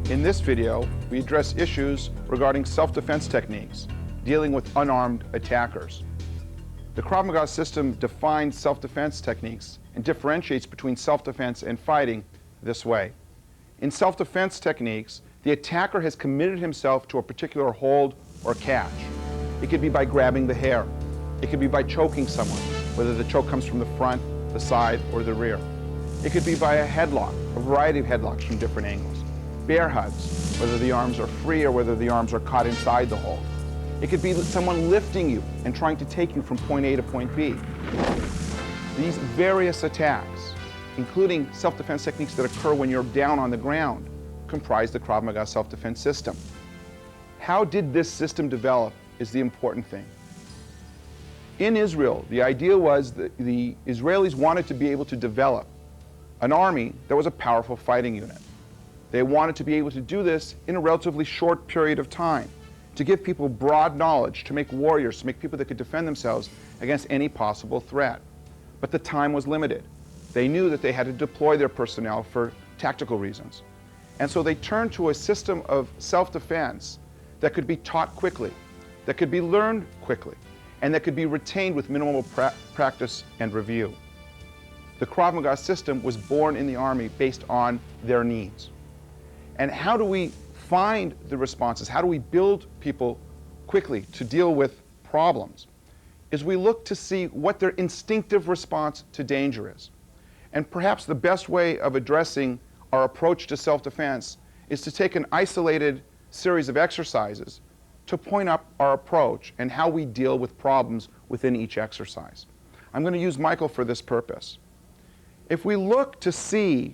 In this video, we address issues regarding self-defense techniques, dealing with unarmed attackers. The Krav Maga system defines self-defense techniques and differentiates between self-defense and fighting this way. In self-defense techniques, the attacker has committed himself to a particular hold or catch. It could be by grabbing the hair. It could be by choking someone, whether the choke comes from the front, the side, or the rear. It could be by a headlock, a variety of headlocks from different angles. Bear hugs, whether the arms are free or whether the arms are caught inside the hold. It could be someone lifting you and trying to take you from point A to point B. These various attacks, including self-defense techniques that occur when you're down on the ground, comprise the Krav Maga self-defense system. How did this system develop is the important thing. In Israel, the idea was that the Israelis wanted to be able to develop an army that was a powerful fighting unit. They wanted to be able to do this in a relatively short period of time, to give people broad knowledge, to make warriors, to make people that could defend themselves against any possible threat. But the time was limited. They knew that they had to deploy their personnel for tactical reasons. And so they turned to a system of self-defense that could be taught quickly, that could be learned quickly, and that could be retained with minimal practice and review. The Krav Maga system was born in the Army based on their needs. And how do we find the responses? How do we build people quickly to deal with problems? Is we look to see what their instinctive response to danger is. And perhaps the best way of addressing our approach to self-defense is to take an isolated series of exercises to point up our approach and how we deal with problems within each exercise. I'm going to use Michael for this purpose. If we look to see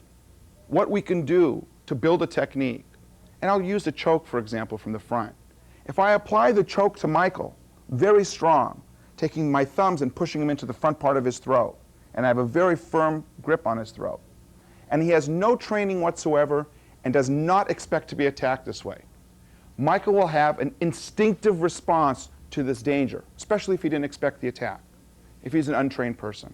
what we can do to build a technique, and I'll use the choke, for example, from the front. If I apply the choke to Michael, very strong, taking my thumbs and pushing him into the front part of his throat, and I have a very firm grip on his throat, and he has no training whatsoever and does not expect to be attacked this way, Michael will have an instinctive response to this danger, especially if he didn't expect the attack, if he's an untrained person.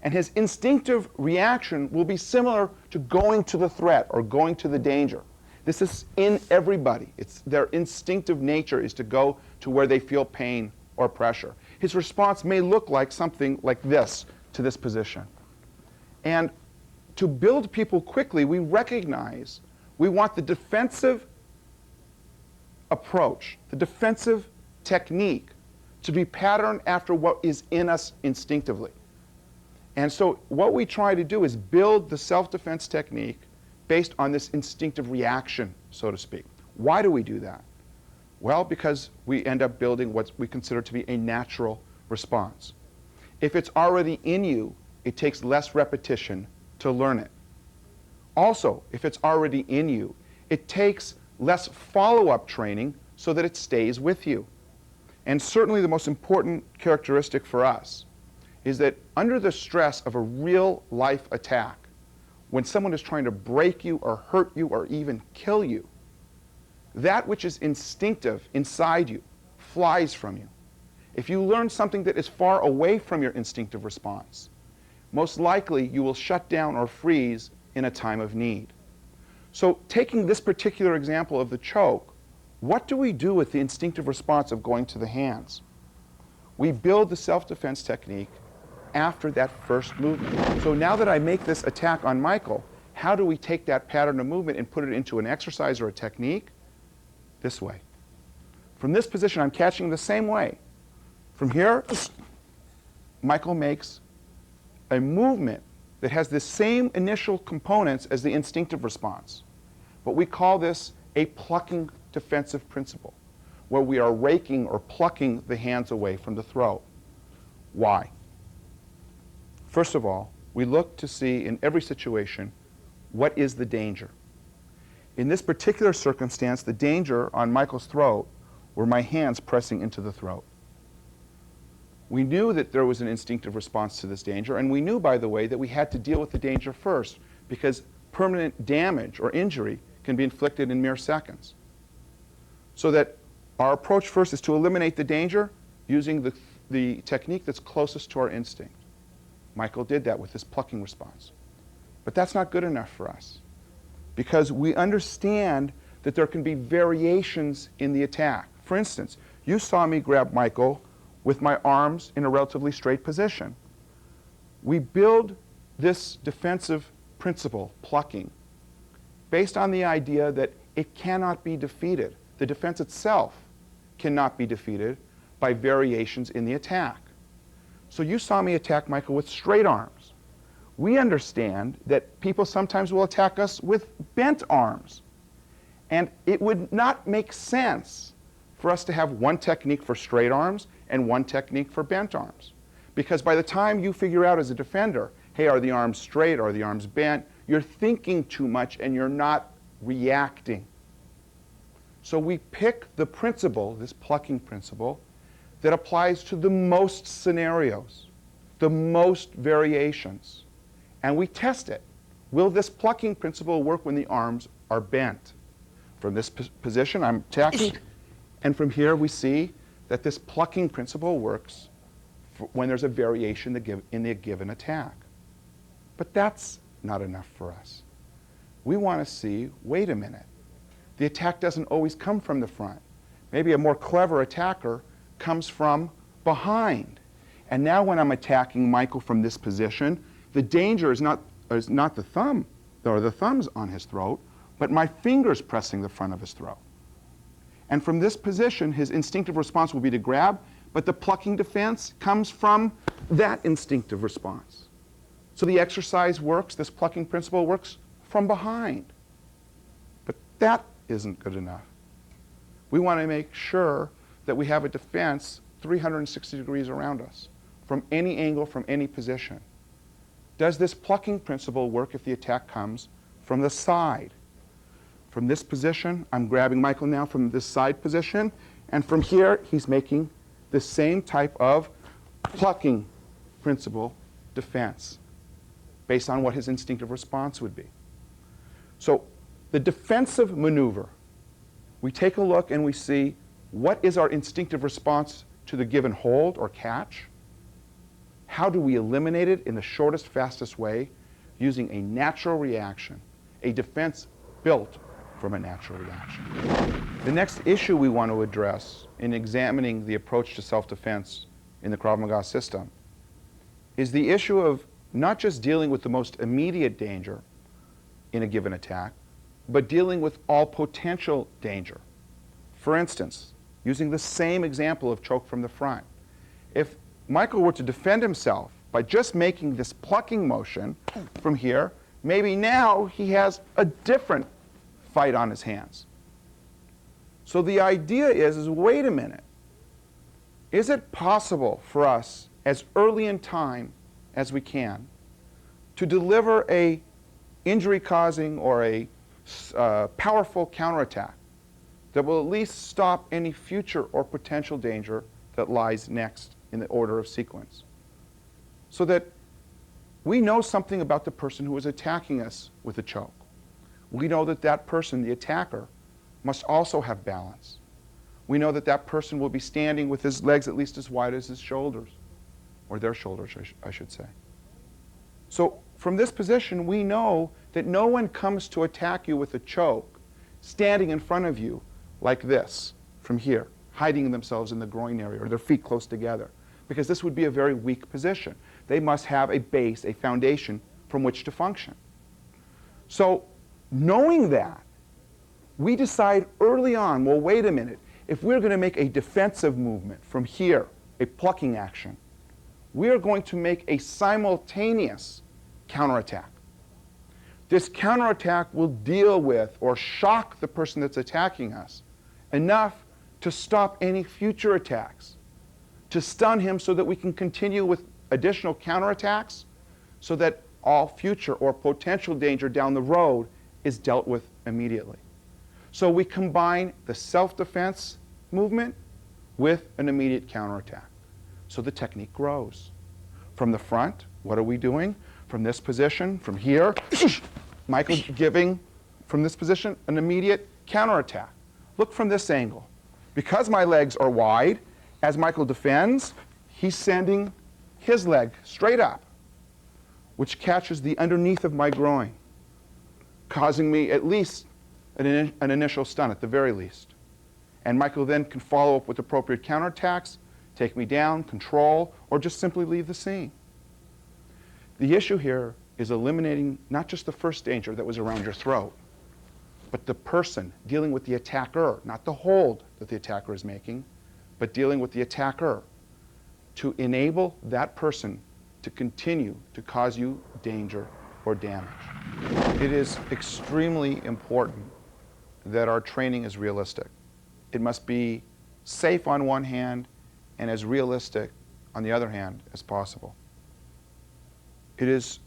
And his instinctive reaction will be similar to going to the threat or going to the danger. This is in everybody. It's their instinctive nature is to go to where they feel pain or pressure. His response may look like something like this to this position. And to build people quickly, we recognize we want the defensive approach, the defensive technique, to be patterned after what is in us instinctively. And so what we try to do is build the self-defense technique based on this instinctive reaction, so to speak. Why do we do that? Well, because we end up building what we consider to be a natural response. If it's already in you, it takes less repetition to learn it. Also, if it's already in you, it takes less follow-up training so that it stays with you. And certainly the most important characteristic for us is that under the stress of a real-life attack, when someone is trying to break you or hurt you or even kill you, that which is instinctive inside you flies from you. If you learn something that is far away from your instinctive response, most likely you will shut down or freeze in a time of need. So taking this particular example of the choke, what do we do with the instinctive response of going to the hands? We build the self-defense technique after that first movement. So now that I make this attack on Michael, how do we take that pattern of movement and put it into an exercise or a technique? This way. From this position, I'm catching the same way. From here, Michael makes a movement that has the same initial components as the instinctive response. But we call this a plucking defensive principle, where we are raking or plucking the hands away from the throat. Why? First of all, we look to see in every situation, what is the danger? In this particular circumstance, the danger on Michael's throat were my hands pressing into the throat. We knew that there was an instinctive response to this danger, and we knew, by the way, that we had to deal with the danger first, because permanent damage or injury can be inflicted in mere seconds. So that our approach first is to eliminate the danger using the technique that's closest to our instinct. Michael did that with his plucking response. But that's not good enough for us, because we understand that there can be variations in the attack. For instance, you saw me grab Michael with my arms in a relatively straight position. We build this defensive principle, plucking, based on the idea that it cannot be defeated. The defense itself cannot be defeated by variations in the attack. So you saw me attack Michael with straight arms. We understand that people sometimes will attack us with bent arms. And it would not make sense for us to have one technique for straight arms and one technique for bent arms. Because by the time you figure out as a defender, hey, are the arms straight, are the arms bent, you're thinking too much and you're not reacting. So we pick the principle, this plucking principle, that applies to the most scenarios, the most variations, and we test it. Will this plucking principle work when the arms are bent? From this position, I'm attacking, and from here we see that this plucking principle works when there's a variation in the given attack. But that's not enough for us. We want to see, wait a minute, the attack doesn't always come from the front. Maybe a more clever attacker comes from behind. And now when I'm attacking Michael from this position, the danger is not the thumb, or the thumbs on his throat, but my fingers pressing the front of his throat. And from this position, his instinctive response will be to grab, but the plucking defense comes from that instinctive response. So the exercise works, this plucking principle works from behind. But that isn't good enough. We want to make sure that we have a defense 360 degrees around us, from any angle, from any position. Does this plucking principle work if the attack comes from the side? From this position, I'm grabbing Michael now from this side position, and from here, he's making the same type of plucking principle defense based on what his instinctive response would be. So the defensive maneuver, we take a look and we see what is our instinctive response to the given hold or catch. How do we eliminate it in the shortest, fastest way using a natural reaction, a defense built from a natural reaction. The next issue we want to address in examining the approach to self-defense in the Krav Maga system is the issue of not just dealing with the most immediate danger in a given attack, but dealing with all potential danger. For instance, using the same example of choke from the front, if Michael were to defend himself by just making this plucking motion from here, maybe now he has a different fight on his hands. So the idea is wait a minute, is it possible for us as early in time as we can to deliver a injury-causing or a powerful counterattack that will at least stop any future or potential danger that lies next in the order of sequence, so that we know something about the person who is attacking us with a choke. We know that that person, the attacker, must also have balance. We know that that person will be standing with his legs at least as wide as his shoulders, or their shoulders, I should say. So from this position, we know that no one comes to attack you with a choke standing in front of you like this, from here, hiding themselves in the groin area or their feet close together, because this would be a very weak position. They must have a base, a foundation from which to function. So knowing that, we decide early on, well, wait a minute, if we're going to make a defensive movement from here, a plucking action, we're going to make a simultaneous counterattack. This counterattack will deal with or shock the person that's attacking us enough to stop any future attacks, to stun him so that we can continue with additional counterattacks so that all future or potential danger down the road is dealt with immediately. So we combine the self-defense movement with an immediate counterattack. So the technique grows. From the front, what are we doing? From this position, from here, Michael giving, from this position, an immediate counterattack. Look from this angle. Because my legs are wide, as Michael defends, he's sending his leg straight up, which catches the underneath of my groin, causing me at least an initial stun at the very least. And Michael then can follow up with appropriate counterattacks, take me down, control, or just simply leave the scene. The issue here is eliminating not just the first danger that was around your throat, but the person dealing with the attacker, not the hold that the attacker is making, but dealing with the attacker to enable that person to continue to cause you danger or damage. It is extremely important that our training is realistic. It must be safe on one hand and as realistic on the other hand as possible. It is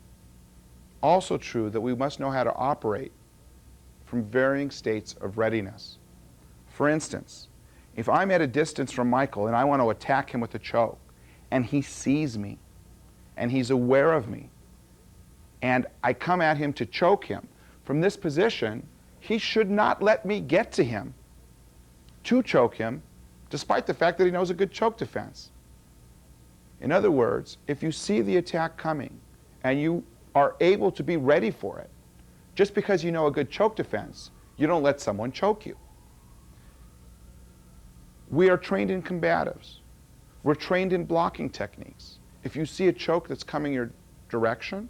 also true that we must know how to operate from varying states of readiness. For instance, if I'm at a distance from Michael and I want to attack him with a choke, and he sees me, and he's aware of me, and I come at him to choke him, from this position, he should not let me get to him to choke him, despite the fact that he knows a good choke defense. In other words, if you see the attack coming, and you are able to be ready for it, just because you know a good choke defense, you don't let someone choke you. We are trained in combatives. We're trained in blocking techniques. If you see a choke that's coming your direction,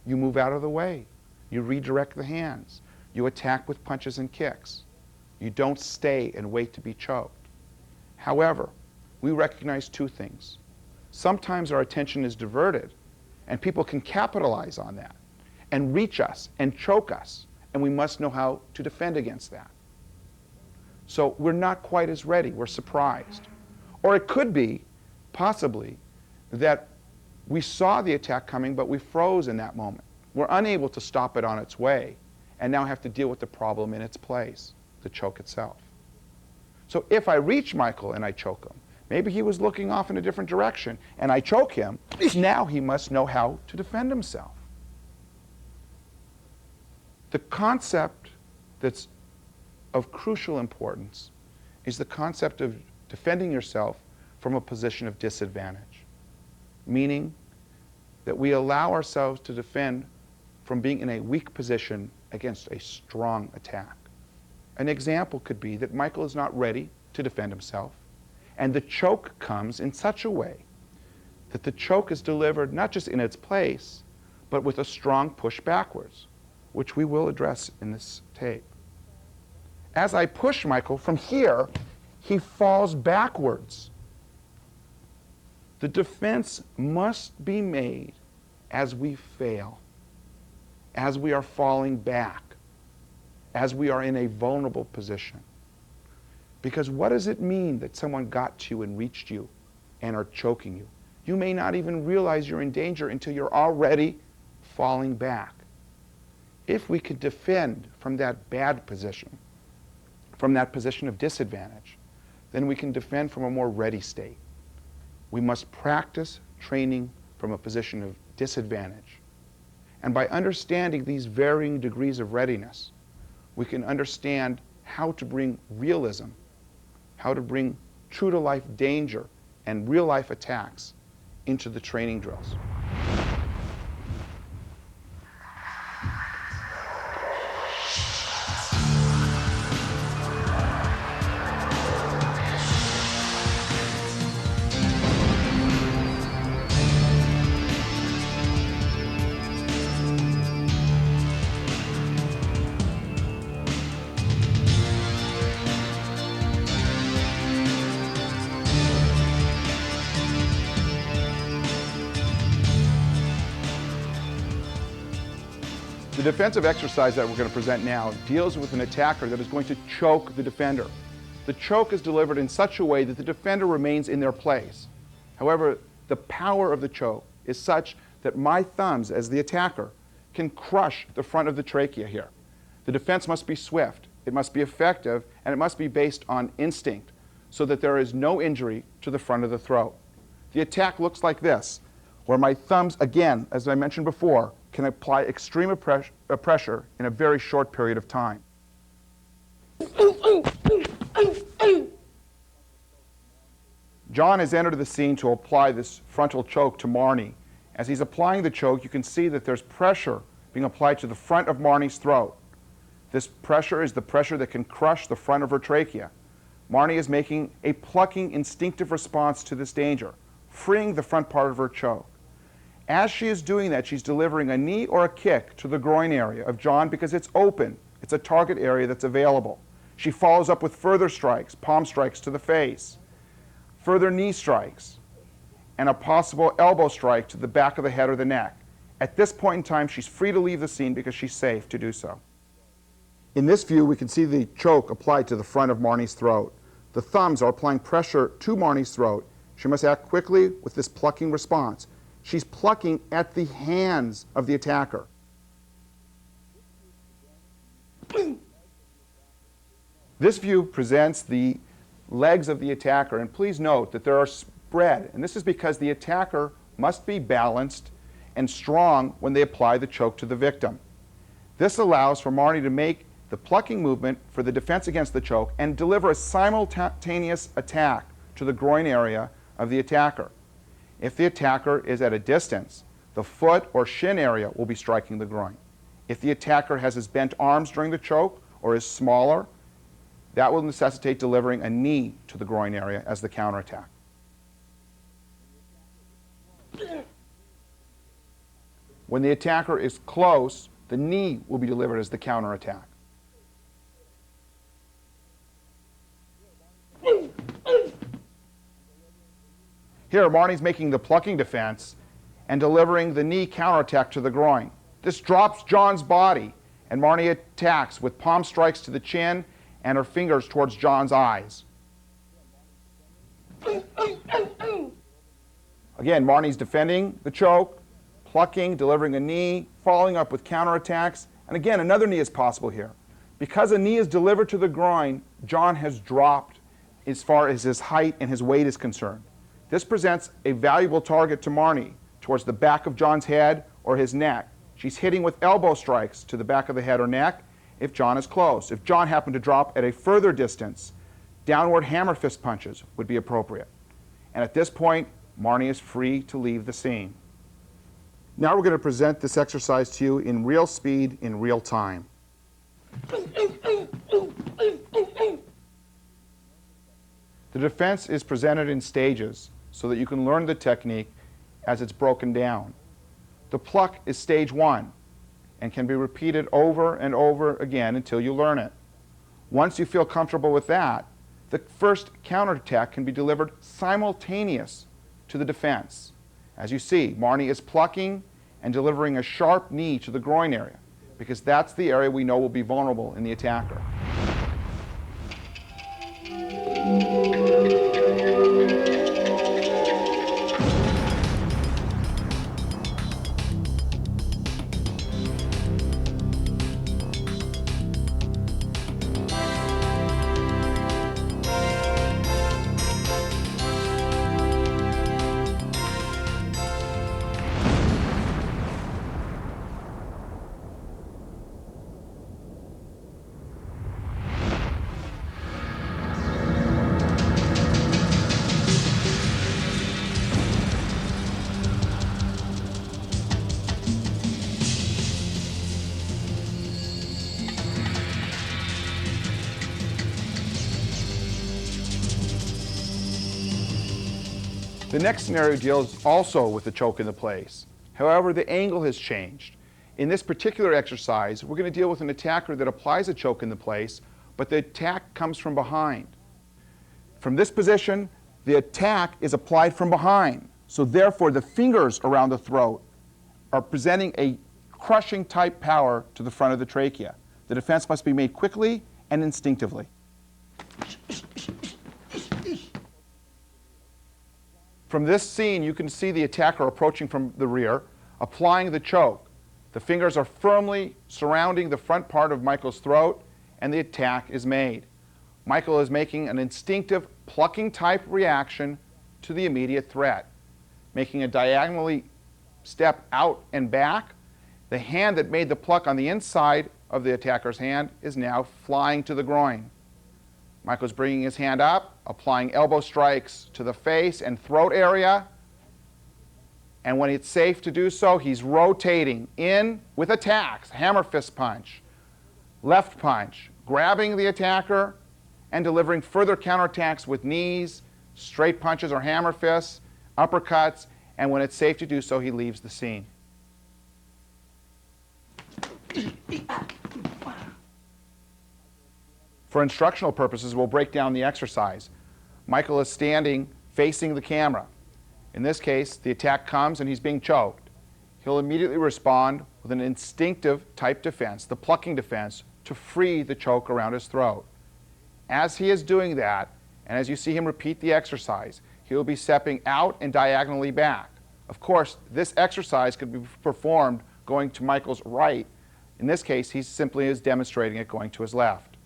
you move out of the way. You redirect the hands. You attack with punches and kicks. You don't stay and wait to be choked. However, we recognize two things. Sometimes our attention is diverted, and people can capitalize on that and reach us and choke us, and we must know how to defend against that. So we're not quite as ready. We're surprised. Or it could be, possibly, that we saw the attack coming, but we froze in that moment. We're unable to stop it on its way, and now have to deal with the problem in its place, the choke itself. So if I reach Michael and I choke him, maybe he was looking off in a different direction, and I choke him, now he must know how to defend himself. The concept that's of crucial importance is the concept of defending yourself from a position of disadvantage, meaning that we allow ourselves to defend from being in a weak position against a strong attack. An example could be that Michael is not ready to defend himself, and the choke comes in such a way that the choke is delivered not just in its place, but with a strong push backwards, which we will address in this tape. As I push Michael from here, he falls backwards. The defense must be made as we fail, as we are falling back, as we are in a vulnerable position. Because what does it mean that someone got to you and reached you and are choking you? You may not even realize you're in danger until you're already falling back. If we could defend from that bad position, from that position of disadvantage, then we can defend from a more ready state. We must practice training from a position of disadvantage. And by understanding these varying degrees of readiness, we can understand how to bring realism, how to bring true-to-life danger and real-life attacks into the training drills. The defensive exercise that we're going to present now deals with an attacker that is going to choke the defender. The choke is delivered in such a way that the defender remains in their place. However, the power of the choke is such that my thumbs, as the attacker, can crush the front of the trachea here. The defense must be swift, it must be effective, and it must be based on instinct so that there is no injury to the front of the throat. The attack looks like this, where my thumbs, again, as I mentioned before, can apply extreme pressure in a very short period of time. John has entered the scene to apply this frontal choke to Marnie. As he's applying the choke, you can see that there's pressure being applied to the front of Marnie's throat. This pressure is the pressure that can crush the front of her trachea. Marnie is making a plucking instinctive response to this danger, freeing the front part of her choke. As she is doing that, she's delivering a knee or a kick to the groin area of John because it's open. It's a target area that's available. She follows up with further strikes, palm strikes to the face, further knee strikes, and a possible elbow strike to the back of the head or the neck. At this point in time, she's free to leave the scene because she's safe to do so. In this view, we can see the choke applied to the front of Marnie's throat. The thumbs are applying pressure to Marnie's throat. She must act quickly with this plucking response. She's plucking at the hands of the attacker. This view presents the legs of the attacker, and please note that there are spread, and this is because the attacker must be balanced and strong when they apply the choke to the victim. This allows for Marnie to make the plucking movement for the defense against the choke and deliver a simultaneous attack to the groin area of the attacker. If the attacker is at a distance, the foot or shin area will be striking the groin. If the attacker has his bent arms during the choke or is smaller, that will necessitate delivering a knee to the groin area as the counterattack. When the attacker is close, the knee will be delivered as the counterattack. Here, Marnie's making the plucking defense and delivering the knee counterattack to the groin. This drops John's body, and Marnie attacks with palm strikes to the chin and her fingers towards John's eyes. Again, Marnie's defending the choke, plucking, delivering a knee, following up with counterattacks. And again, another knee is possible here. Because a knee is delivered to the groin, John has dropped as far as his height and his weight is concerned. This presents a valuable target to Marnie towards the back of John's head or his neck. She's hitting with elbow strikes to the back of the head or neck if John is close. If John happened to drop at a further distance, downward hammer fist punches would be appropriate. And at this point, Marnie is free to leave the scene. Now we're going to present this exercise to you in real speed, in real time. The defense is presented in stages so that you can learn the technique as it's broken down. The pluck is stage 1 and can be repeated over and over again until you learn it. Once you feel comfortable with that, the first counterattack can be delivered simultaneous to the defense. As you see, Marnie is plucking and delivering a sharp knee to the groin area because that's the area we know will be vulnerable in the attacker. The next scenario deals also with the choke in the place. However, the angle has changed. In this particular exercise, we're going to deal with an attacker that applies a choke in the place, but the attack comes from behind. From this position, the attack is applied from behind. So therefore, the fingers around the throat are presenting a crushing type power to the front of the trachea. The defense must be made quickly and instinctively. From this scene, you can see the attacker approaching from the rear, applying the choke. The fingers are firmly surrounding the front part of Michael's throat, and the attack is made. Michael is making an instinctive plucking type reaction to the immediate threat, making a diagonally step out and back. The hand that made the pluck on the inside of the attacker's hand is now flying to the groin. Michael's bringing his hand up, applying elbow strikes to the face and throat area. And when it's safe to do so, he's rotating in with attacks, hammer fist punch, Left punch, grabbing the attacker and delivering further counterattacks with knees, straight punches or hammer fists, uppercuts, and when it's safe to do so, he leaves the scene. For instructional purposes, we'll break down the exercise. Michael is standing facing the camera. In this case, the attack comes and he's being choked. He'll immediately respond with an instinctive type defense, the plucking defense, to free the choke around his throat. As he is doing that, and as you see him repeat the exercise, he will be stepping out and diagonally back. Of course, this exercise could be performed going to Michael's right. In this case, he simply is demonstrating it going to his left.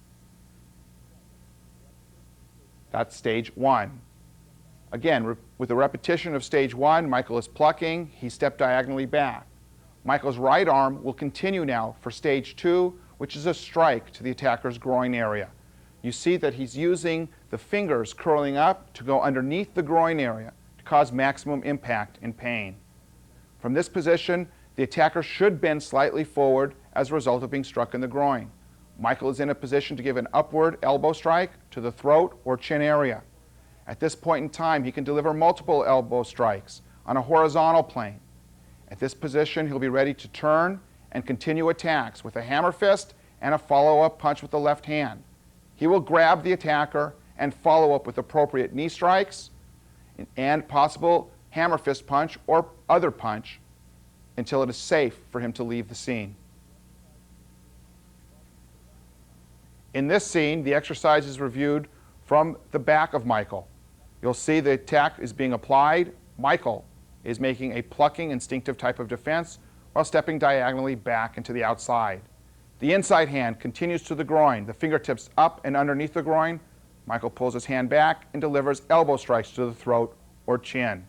That's stage one. Again, with a repetition of stage one, Michael is plucking, he stepped diagonally back. Michael's right arm will continue now for stage two, which is a strike to the attacker's groin area. You see that he's using the fingers curling up to go underneath the groin area to cause maximum impact and pain. From this position, the attacker should bend slightly forward as a result of being struck in the groin. Michael is in a position to give an upward elbow strike to the throat or chin area. At this point in time, he can deliver multiple elbow strikes on a horizontal plane. At this position, he'll be ready to turn and continue attacks with a hammer fist and a follow-up punch with the left hand. He will grab the attacker and follow up with appropriate knee strikes and possible hammer fist punch or other punch until it is safe for him to leave the scene. In this scene, the exercise is reviewed from the back of Michael. You'll see the attack is being applied. Michael is making a plucking instinctive type of defense while stepping diagonally back into the outside. The inside hand continues to the groin, the fingertips up and underneath the groin. Michael pulls his hand back and delivers elbow strikes to the throat or chin.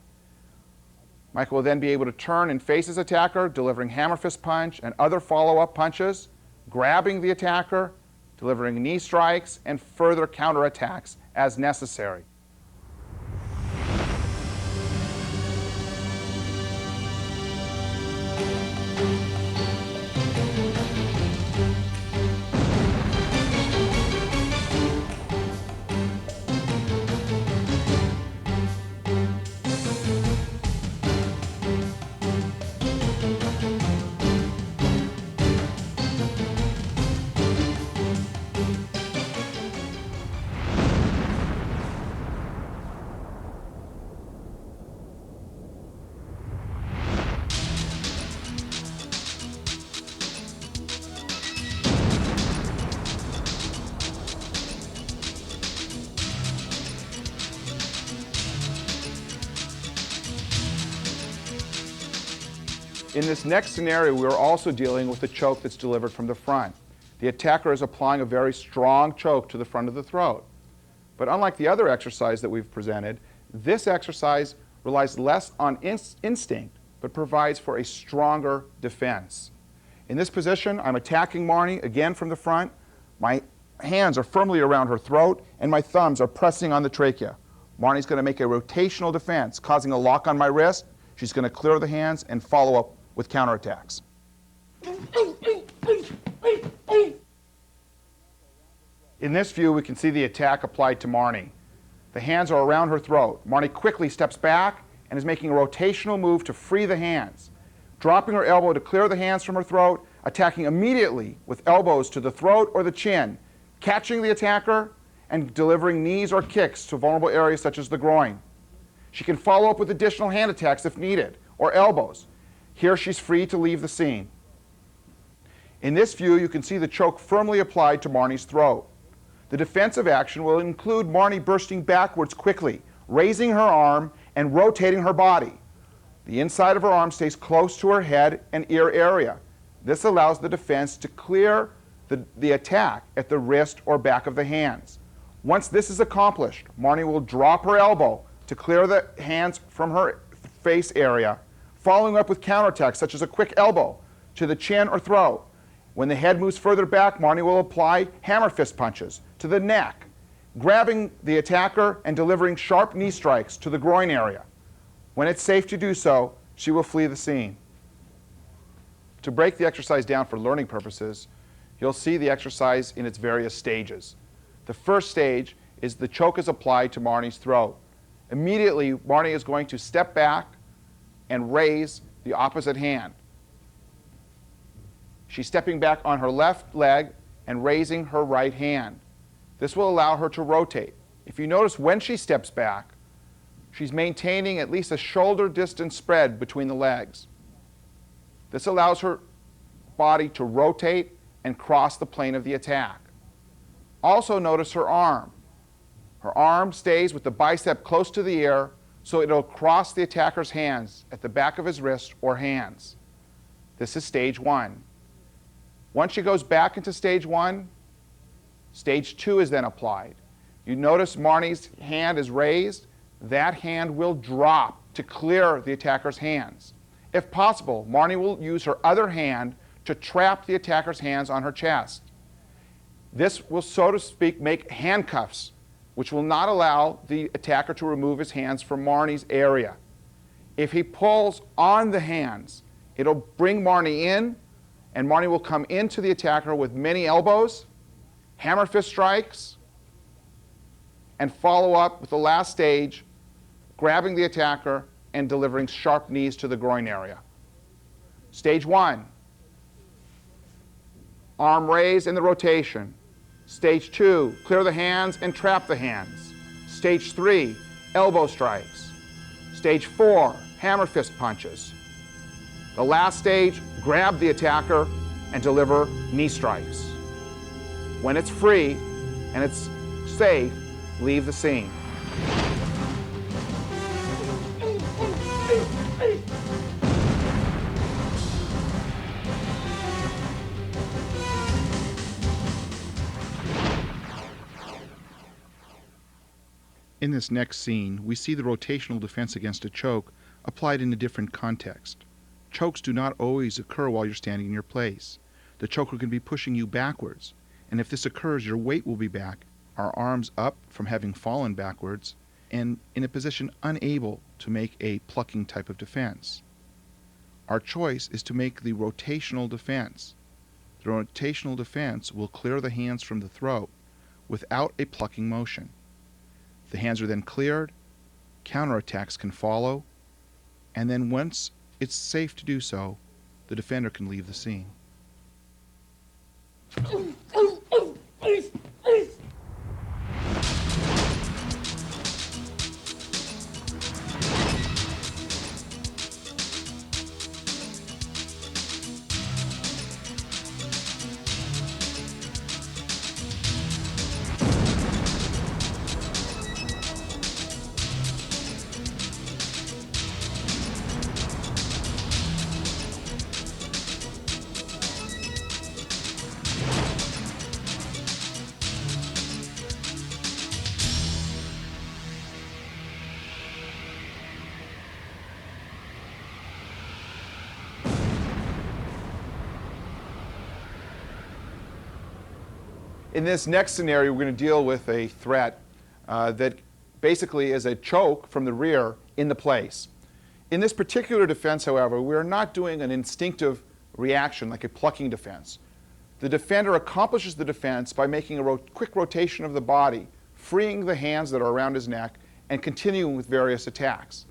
Michael will then be able to turn and face his attacker, delivering hammer fist punch and other follow-up punches, grabbing the attacker, delivering knee strikes, and further counterattacks as necessary. In this next scenario, we are also dealing with a choke that's delivered from the front. The attacker is applying a very strong choke to the front of the throat. But unlike the other exercise that we've presented, this exercise relies less on instinct, but provides for a stronger defense. In this position, I'm attacking Marnie, again from the front. My hands are firmly around her throat, and my thumbs are pressing on the trachea. Marnie's going to make a rotational defense, causing a lock on my wrist. She's going to clear the hands and follow up with counterattacks. In this view, we can see the attack applied to Marnie. The hands are around her throat. Marnie quickly steps back and is making a rotational move to free the hands, dropping her elbow to clear the hands from her throat, attacking immediately with elbows to the throat or the chin, catching the attacker and delivering knees or kicks to vulnerable areas such as the groin. She can follow up with additional hand attacks if needed, or elbows. Here she's free to leave the scene. In this view, you can see the choke firmly applied to Marnie's throat. The defensive action will include Marnie bursting backwards quickly, raising her arm and rotating her body. The inside of her arm stays close to her head and ear area. This allows the defense to clear the attack at the wrist or back of the hands. Once this is accomplished, Marnie will drop her elbow to clear the hands from her face area, following up with counterattacks such as a quick elbow to the chin or throat. When the head moves further back, Marnie will apply hammer fist punches to the neck, grabbing the attacker and delivering sharp knee strikes to the groin area. When it's safe to do so, she will flee the scene. To break the exercise down for learning purposes, You'll see the exercise in its various stages. The first stage is the choke is applied to Marnie's throat. Immediately, Marnie is going to step back and raise the opposite hand. She's stepping back on her left leg and raising her right hand. This will allow her to rotate. If you notice, when she steps back, she's maintaining at least a shoulder distance spread between the legs. This allows her body to rotate and cross the plane of the attack. Also notice her arm. Her arm stays with the bicep close to the ear, so it'll cross the attacker's hands at the back of his wrist or hands. This is stage one. Once she goes back into stage one, stage two is then applied. You notice Marnie's hand is raised. That hand will drop to clear the attacker's hands. If possible, Marnie will use her other hand to trap the attacker's hands on her chest. This will, so to speak, make handcuffs, which will not allow the attacker to remove his hands from Marnie's area. If he pulls on the hands, it'll bring Marnie in, and Marnie will come into the attacker with many elbows, hammer fist strikes, and follow up with the last stage, grabbing the attacker and delivering sharp knees to the groin area. Stage one, arm raise in the rotation. Stage two, clear the hands and trap the hands. Stage three, elbow strikes. Stage four, hammer fist punches. The last stage, grab the attacker and deliver knee strikes. When it's free and it's safe, leave the scene. In this next scene, we see the rotational defense against a choke applied in a different context. Chokes do not always occur while you're standing in your place. The choker can be pushing you backwards, and if this occurs, your weight will be back, our arms up from having fallen backwards, and in a position unable to make a plucking type of defense. Our choice is to make the rotational defense. The rotational defense will clear the hands from the throat without a plucking motion. The hands are then cleared, counterattacks can follow, and then once it's safe to do so, the defender can leave the scene. In this next scenario, we're going to deal with a threat that basically is a choke from the rear in the place. In this particular defense, however, we are not doing an instinctive reaction like a plucking defense. The defender accomplishes the defense by making a quick rotation of the body, freeing the hands that are around his neck, and continuing with various attacks.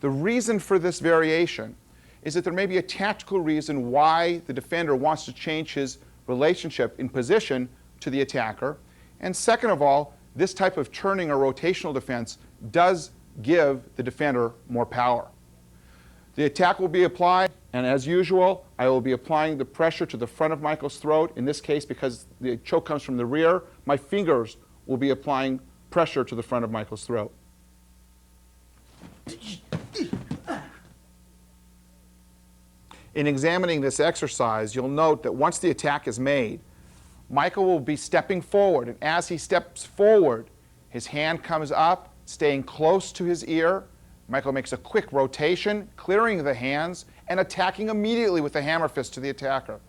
The reason for this variation is that there may be a tactical reason why the defender wants to change his relationship in position to the attacker. And second of all, this type of turning or rotational defense does give the defender more power. The attack will be applied, and as usual, I will be applying the pressure to the front of Michael's throat. In this case, because the choke comes from the rear, my fingers will be applying pressure to the front of Michael's throat. In examining this exercise, you'll note that once the attack is made, Michael will be stepping forward, and as he steps forward, his hand comes up, staying close to his ear. Michael makes a quick rotation, clearing the hands, and attacking immediately with a hammer fist to the attacker.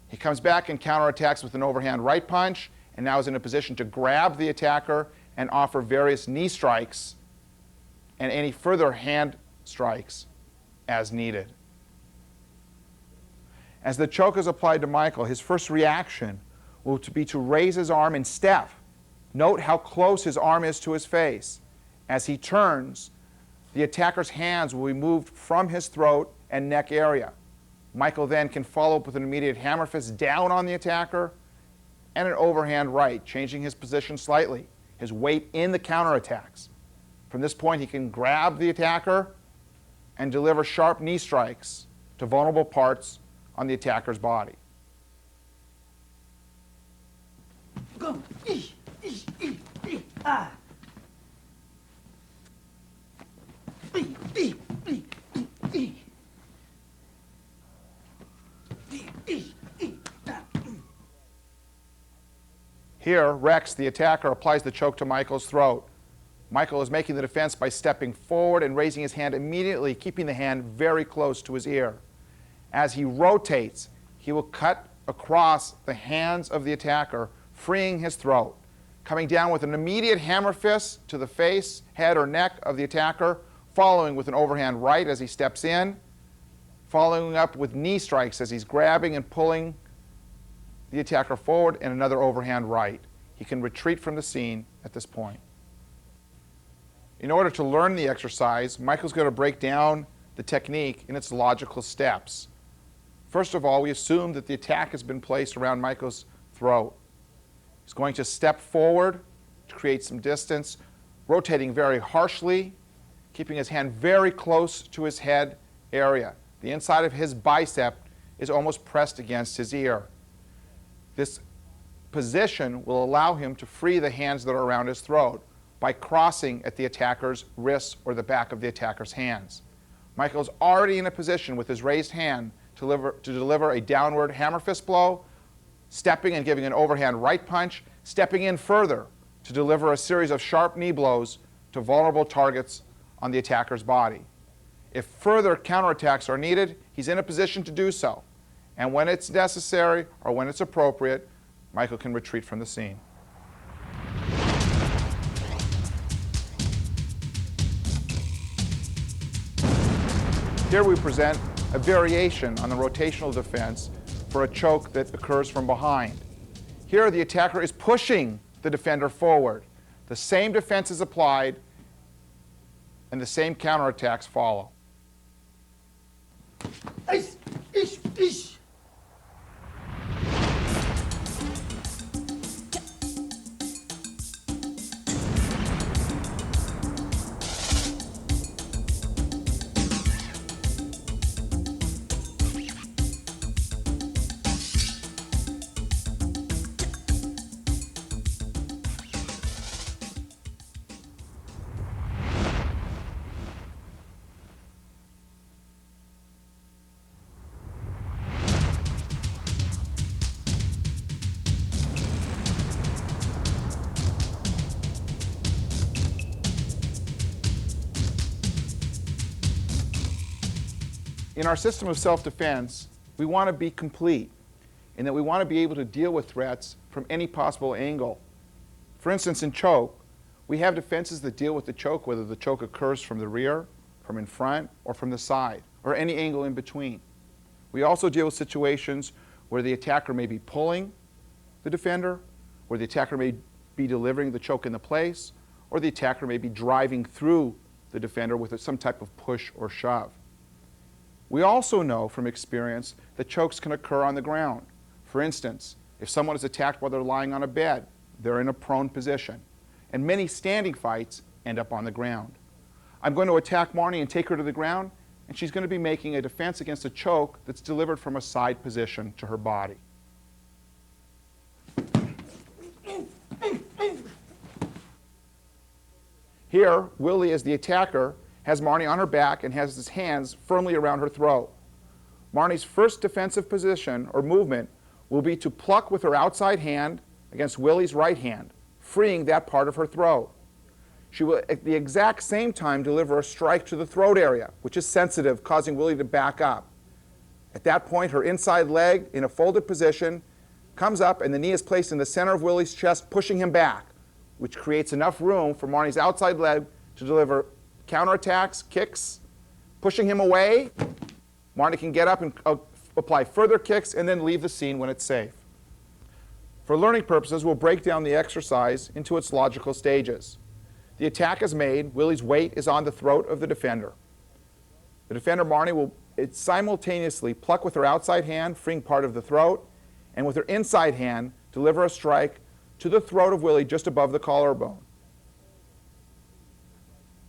He comes back and counterattacks with an overhand right punch, and now is in a position to grab the attacker and offer various knee strikes and any further hand strikes as needed. As the choke is applied to Michael, his first reaction will be to raise his arm and step. Note how close his arm is to his face. As he turns, the attacker's hands will be moved from his throat and neck area. Michael then can follow up with an immediate hammer fist down on the attacker and an overhand right, changing his position slightly, his weight in the counterattacks. From this point, he can grab the attacker and deliver sharp knee strikes to vulnerable parts on the attacker's body. Go. Ah. Here, Rex, the attacker, applies the choke to Michael's throat. Michael is making the defense by stepping forward and raising his hand immediately, keeping the hand very close to his ear. As he rotates, he will cut across the hands of the attacker, freeing his throat, coming down with an immediate hammer fist to the face, head, or neck of the attacker, following with an overhand right as he steps in, following up with knee strikes as he's grabbing and pulling the attacker forward, and another overhand right. He can retreat from the scene at this point. In order to learn the exercise, Michael's going to break down the technique in its logical steps. First of all, we assume that the attack has been placed around Michael's throat. He's going to step forward to create some distance, rotating very harshly, keeping his hand very close to his head area. The inside of his bicep is almost pressed against his ear. This position will allow him to free the hands that are around his throat by crossing at the attacker's wrists or the back of the attacker's hands. Michael's already in a position with his raised hand to deliver a downward hammer fist blow, stepping and giving an overhand right punch, stepping in further to deliver a series of sharp knee blows to vulnerable targets on the attacker's body. If further counterattacks are needed, he's in a position to do so. And when it's necessary or when it's appropriate, Michael can retreat from the scene. Here we present a variation on the rotational defense for a choke that occurs from behind. Here the attacker is pushing the defender forward. The same defense is applied and the same counterattacks follow. Ish, ish, ish. In our system of self-defense, we want to be complete in that we want to be able to deal with threats from any possible angle. For instance, in choke, we have defenses that deal with the choke, whether the choke occurs from the rear, from in front, or from the side, or any angle in between. We also deal with situations where the attacker may be pulling the defender, where the attacker may be delivering the choke into place, or the attacker may be driving through the defender with some type of push or shove. We also know from experience that chokes can occur on the ground. For instance, if someone is attacked while they're lying on a bed, they're in a prone position. And many standing fights end up on the ground. I'm going to attack Marnie and take her to the ground, and she's going to be making a defense against a choke that's delivered from a side position to her body. Here, Willie, as the attacker, has Marnie on her back and has his hands firmly around her throat. Marnie's first defensive position or movement will be to pluck with her outside hand against Willie's right hand, freeing that part of her throat. She will at the exact same time deliver a strike to the throat area, which is sensitive, causing Willie to back up. At that point, her inside leg in a folded position comes up and the knee is placed in the center of Willie's chest, pushing him back, which creates enough room for Marnie's outside leg to deliver counterattacks, kicks, pushing him away. Marnie can get up and apply further kicks, and then leave the scene when it's safe. For learning purposes, we'll break down the exercise into its logical stages. The attack is made. Willie's weight is on the throat of the defender. The defender, Marnie, will simultaneously pluck with her outside hand, freeing part of the throat, and with her inside hand, deliver a strike to the throat of Willie just above the collarbone.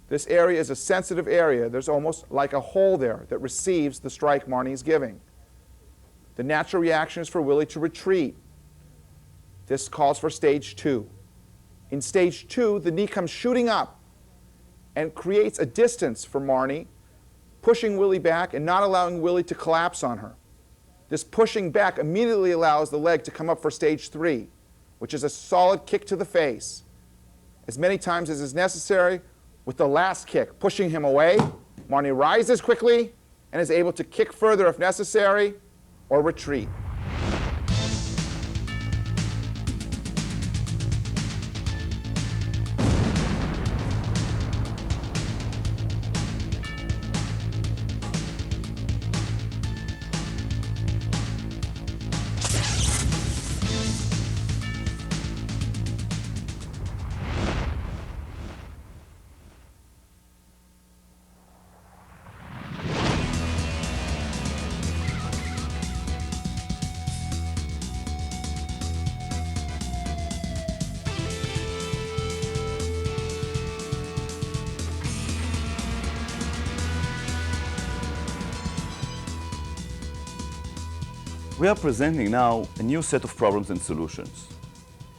This area is a sensitive area. There's almost like a hole there that receives the strike Marnie is giving. The natural reaction is for Willie to retreat. This calls for stage 2. In stage 2, the knee comes shooting up and creates a distance for Marnie, pushing Willie back and not allowing Willie to collapse on her. This pushing back immediately allows the leg to come up for stage 3, which is a solid kick to the face, as many times as is necessary, with the last kick pushing him away. Marnie rises quickly and is able to kick further if necessary or retreat. We are presenting now a new set of problems and solutions.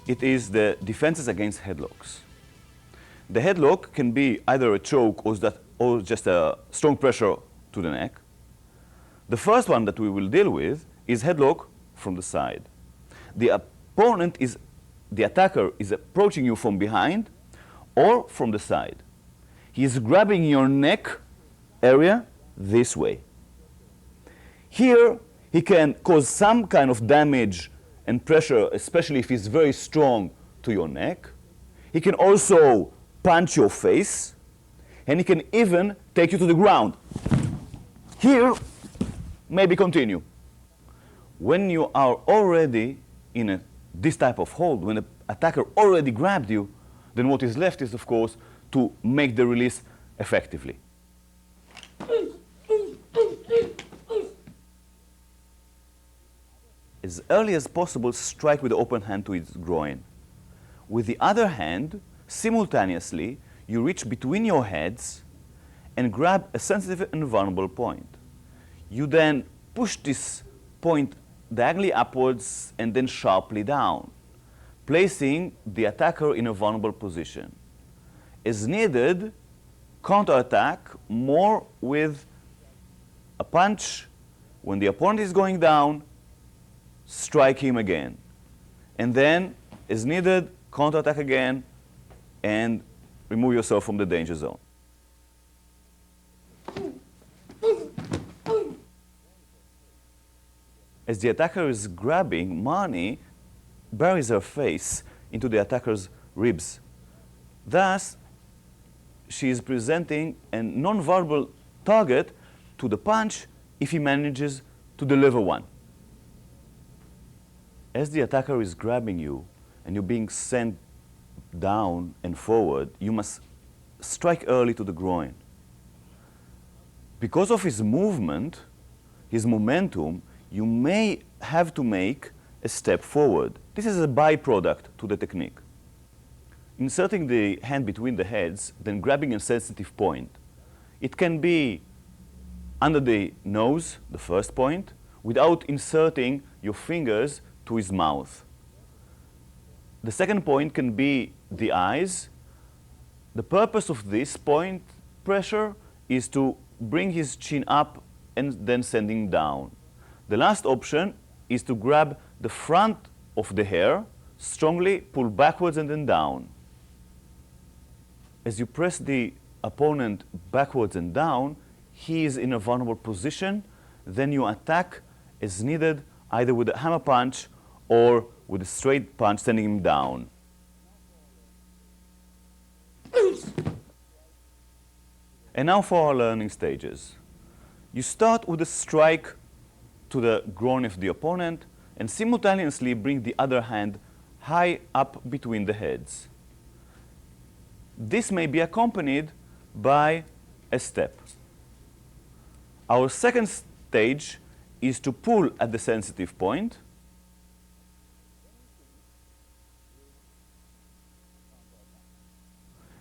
It is the defenses against headlocks. The headlock can be either a choke or just a strong pressure to the neck. The first one that we will deal with is headlock from the side. The attacker is approaching you from behind or from the side. He is grabbing your neck area this way. Here, he can cause some kind of damage and pressure, especially if he's very strong, to your neck. He can also punch your face, and he can even take you to the ground. Here, maybe continue. When you are already in this type of hold, when the attacker already grabbed you, then what is left is, of course, to make the release effectively. As early as possible, strike with the open hand to its groin. With the other hand, simultaneously, you reach between your heads and grab a sensitive and vulnerable point. You then push this point diagonally upwards and then sharply down, placing the attacker in a vulnerable position. As needed, counterattack more with a punch. When the opponent is going down, strike him again. And then, as needed, counterattack again and remove yourself from the danger zone. As the attacker is grabbing, Marnie buries her face into the attacker's ribs. Thus, she is presenting a non-vulnerable target to the punch if he manages to deliver one. As the attacker is grabbing you and you're being sent down and forward, you must strike early to the groin. Because of his movement, his momentum, you may have to make a step forward. This is a byproduct to the technique. Inserting the hand between the heads, then grabbing a sensitive point. It can be under the nose, the first point, without inserting your fingers to his mouth. The second point can be the eyes. The purpose of this point pressure is to bring his chin up and then sending down. The last option is to grab the front of the hair, strongly pull backwards and then down. As you press the opponent backwards and down, he is in a vulnerable position. Then you attack as needed, either with a hammer punch or with a straight punch, sending him down. And now for our learning stages. You start with a strike to the groin of the opponent and simultaneously bring the other hand high up between the heads. This may be accompanied by a step. Our second stage is to pull at the sensitive point.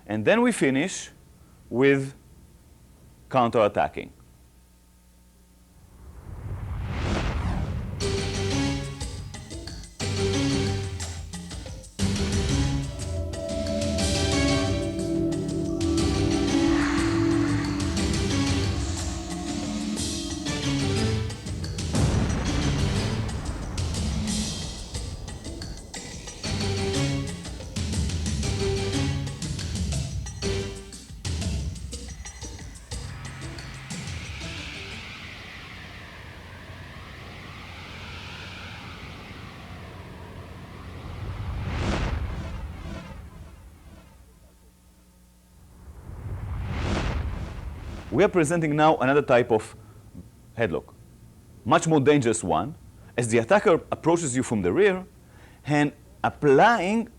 And then we finish with counterattacking. We are presenting now another type of headlock, much more dangerous one, as the attacker approaches you from the rear and applying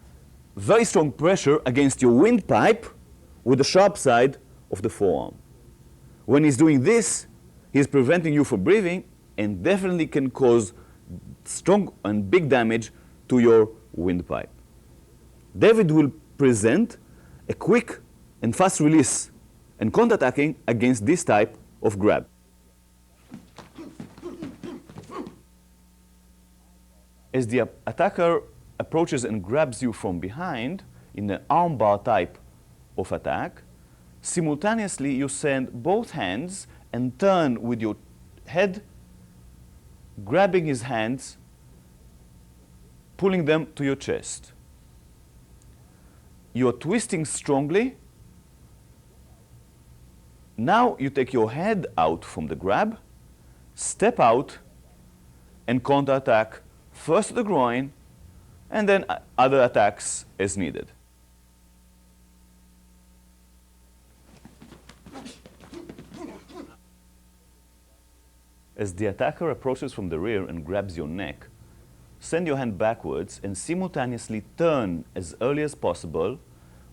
very strong pressure against your windpipe with the sharp side of the forearm. When he's doing this, he's preventing you from breathing and definitely can cause strong and big damage to your windpipe. David will present a quick and fast release and counterattacking against this type of grab. As the attacker approaches and grabs you from behind in an armbar type of attack, simultaneously you send both hands and turn with your head, grabbing his hands, pulling them to your chest. You are twisting strongly. Now you take your head out from the grab, step out, and counterattack first the groin, and then other attacks as needed. As the attacker approaches from the rear and grabs your neck, send your hand backwards and simultaneously turn as early as possible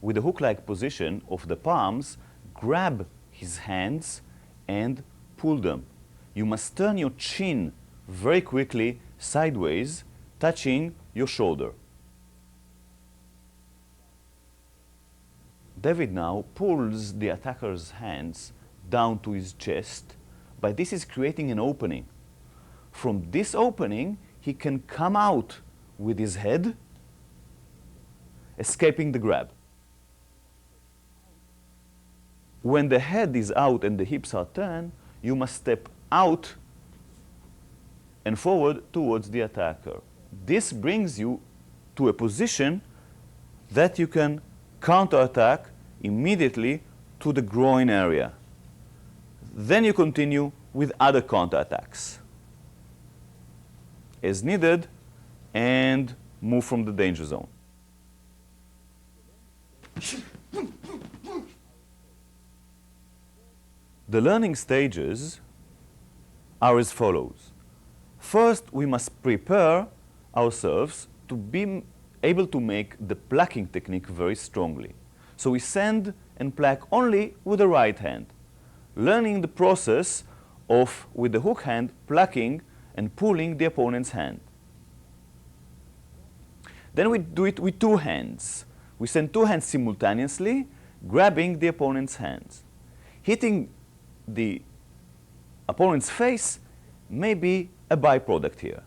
with the hook-like position of the palms, grab his hands and pull them. You must turn your chin very quickly sideways, touching your shoulder. David now pulls the attacker's hands down to his chest. By this is creating an opening. From this opening, he can come out with his head, escaping the grab. When the head is out and the hips are turned, you must step out and forward towards the attacker. This brings you to a position that you can counterattack immediately to the groin area. Then you continue with other counterattacks as needed and move from the danger zone. The learning stages are as follows. First, we must prepare ourselves to be able to make the plucking technique very strongly. So we send and pluck only with the right hand, learning the process of, with the hook hand, plucking and pulling the opponent's hand. Then we do it with two hands. We send two hands simultaneously, grabbing the opponent's hands. Hitting the opponent's face may be a byproduct here.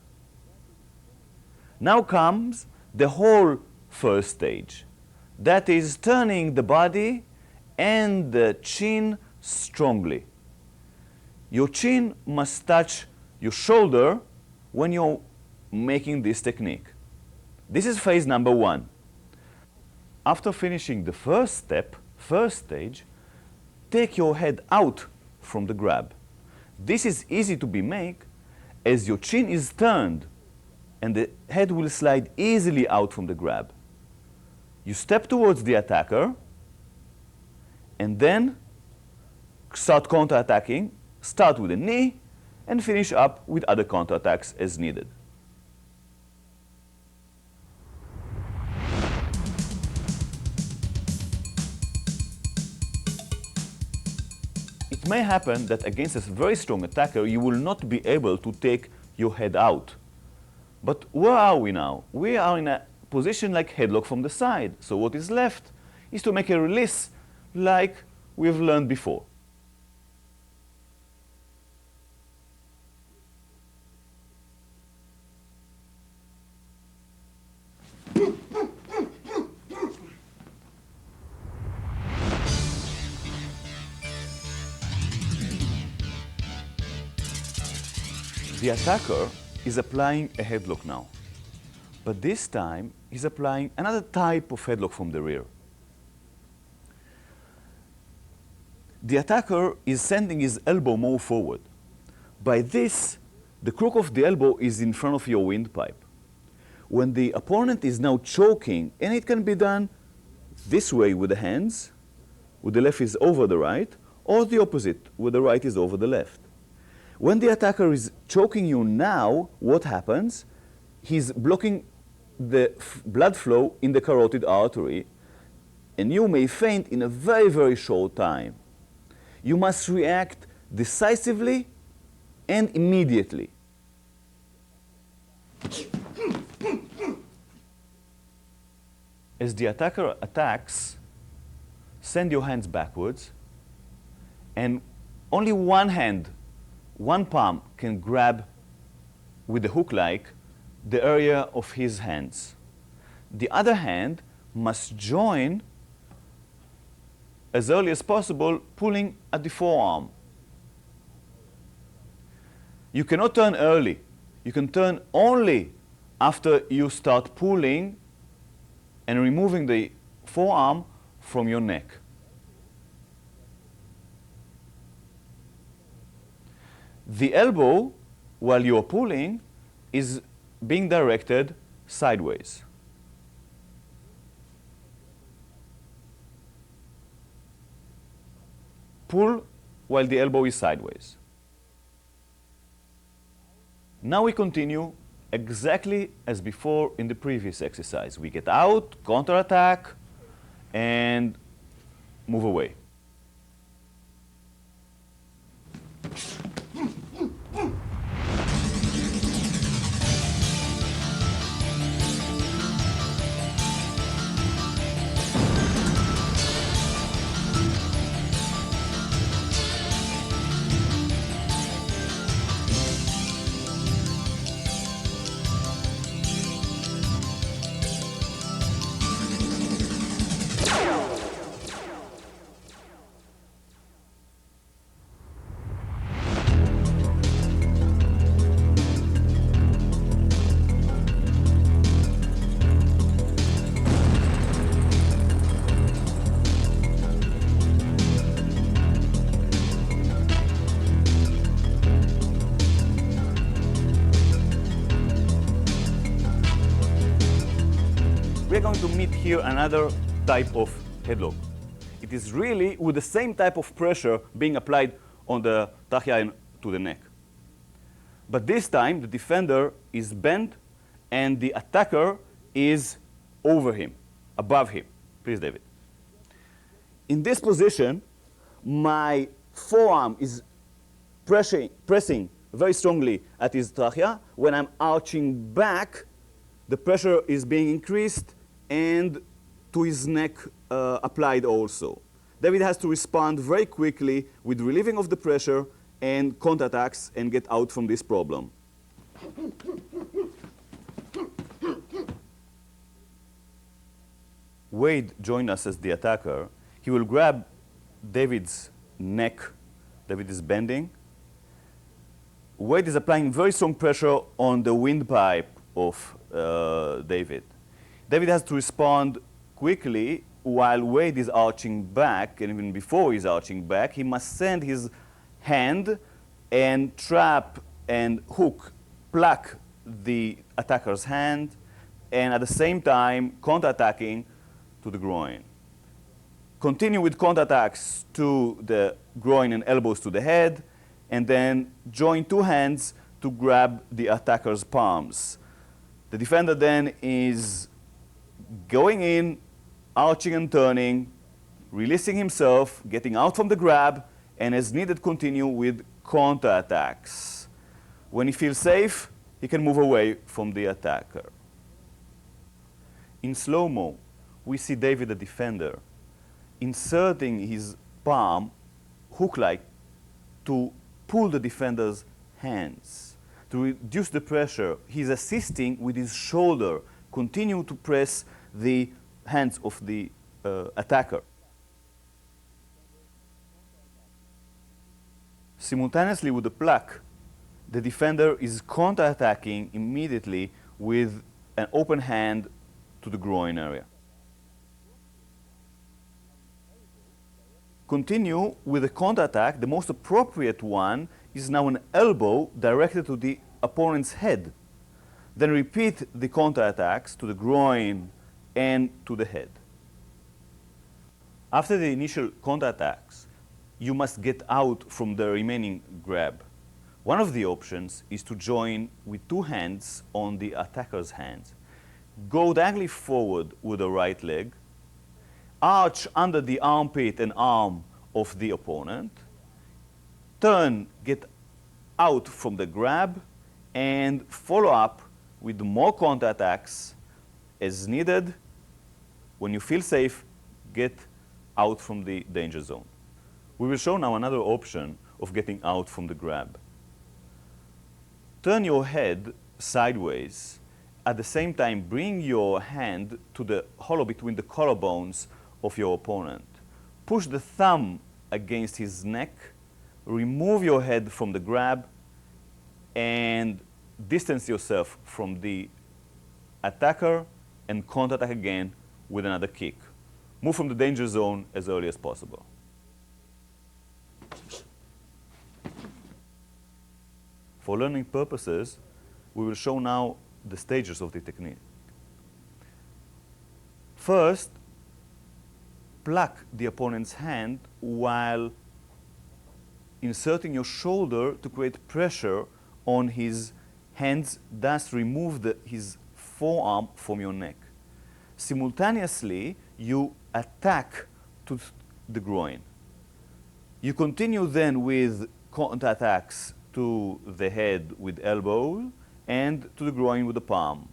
Now comes the whole first stage. That is turning the body and the chin strongly. Your chin must touch your shoulder when you're making this technique. This is phase number one. After finishing the first step, first stage, take your head out from the grab. This is easy to be made as your chin is turned and the head will slide easily out from the grab. You step towards the attacker and then start counterattacking. Start with a knee and finish up with other counterattacks as needed. It may happen that against a very strong attacker, you will not be able to take your head out. But where are we now? We are in a position like headlock from the side. So what is left is to make a release like we've learned before. The attacker is applying a headlock now, but this time he's applying another type of headlock from the rear. The attacker is sending his elbow more forward. By this, the crook of the elbow is in front of your windpipe. When the opponent is now choking, and it can be done this way with the hands, where the left is over the right, or the opposite, where the right is over the left. When the attacker is choking you now, what happens? He's blocking the blood flow in the carotid artery, and you may faint in a very, very short time. You must react decisively and immediately. As the attacker attacks, send your hands backwards, and only one hand, one palm can grab with the hook-like the area of his hands. The other hand must join as early as possible, pulling at the forearm. You cannot turn early. You can turn only after you start pulling and removing the forearm from your neck. The elbow, while you're pulling, is being directed sideways. Pull while the elbow is sideways. Now we continue exactly as before in the previous exercise. We get out, counterattack, and move away. We're going to meet here another type of headlock. It is really with the same type of pressure being applied on the trachea and to the neck. But this time, the defender is bent and the attacker is over him, above him. Please, David. In this position, my forearm is pressing very strongly at his trachea. When I'm arching back, the pressure is being increased and to his neck applied also. David has to respond very quickly with relieving of the pressure and counterattacks and get out from this problem. Wade joined us as the attacker. He will grab David's neck. David is bending. Wade is applying very strong pressure on the windpipe of David. David has to respond quickly while Wade is arching back, and even before he's arching back, he must send his hand and trap and hook, pluck the attacker's hand, and at the same time counterattacking to the groin. Continue with counterattacks to the groin and elbows to the head, and then join two hands to grab the attacker's palms. The defender then is going in, arching and turning, releasing himself, getting out from the grab, and as needed continue with counterattacks. When he feels safe, he can move away from the attacker. In slow-mo, we see David the defender inserting his palm hook-like to pull the defender's hands. To reduce the pressure, he's assisting with his shoulder, continue to press the hands of the attacker. Simultaneously with the pluck, the defender is counterattacking immediately with an open hand to the groin area. Continue with the counterattack. The most appropriate one is now an elbow directed to the opponent's head. Then repeat the counterattacks to the groin and to the head. After the initial counterattacks, you must get out from the remaining grab. One of the options is to join with two hands on the attacker's hands. Go diagonally forward with the right leg, arch under the armpit and arm of the opponent, turn, get out from the grab, and follow up with more counterattacks as needed. When you feel safe, get out from the danger zone. We will show now another option of getting out from the grab. Turn your head sideways. At the same time, bring your hand to the hollow between the collarbones of your opponent. Push the thumb against his neck, remove your head from the grab, and distance yourself from the attacker and counterattack again with another kick. Move from the danger zone as early as possible. For learning purposes, we will show now the stages of the technique. First, pluck the opponent's hand while inserting your shoulder to create pressure on his hands, thus remove his forearm from your neck. Simultaneously, you attack to the groin. You continue then with counterattacks to the head with elbow and to the groin with the palm.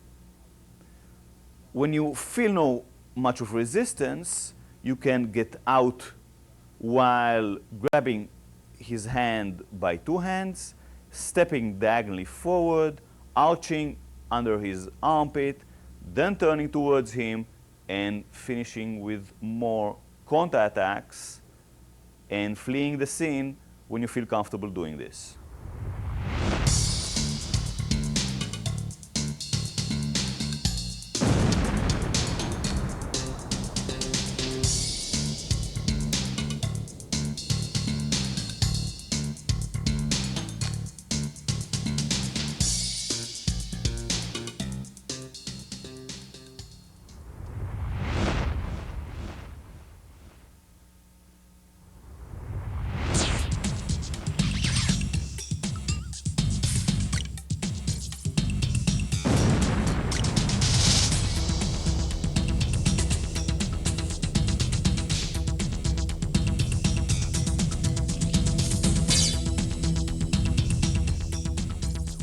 When you feel no much of resistance, you can get out while grabbing his hand by two hands, stepping diagonally forward, arching under his armpit, then turning towards him and finishing with more counterattacks and fleeing the scene when you feel comfortable doing this.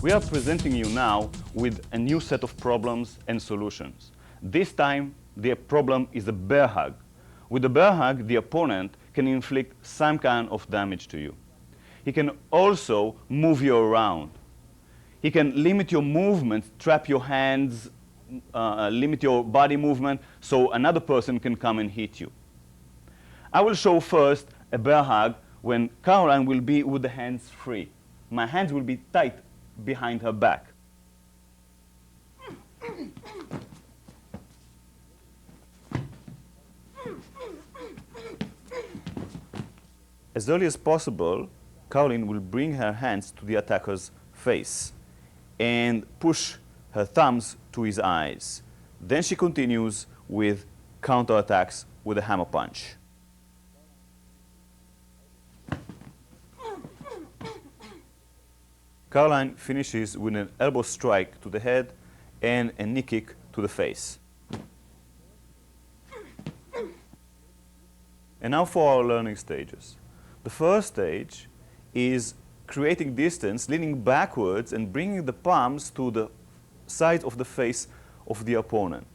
We are presenting you now with a new set of problems and solutions. This time, the problem is a bear hug. With a bear hug, the opponent can inflict some kind of damage to you. He can also move you around. He can limit your movement, trap your hands, limit your body movement, so another person can come and hit you. I will show first a bear hug when Caroline will be with the hands free. My hands will be tight behind her back. As early as possible, Caroline will bring her hands to the attacker's face and push her thumbs to his eyes. Then she continues with counterattacks with a hammer punch. Caroline finishes with an elbow strike to the head and a knee kick to the face. And now for our learning stages. The first stage is creating distance, leaning backwards and bringing the palms to the side of the face of the opponent.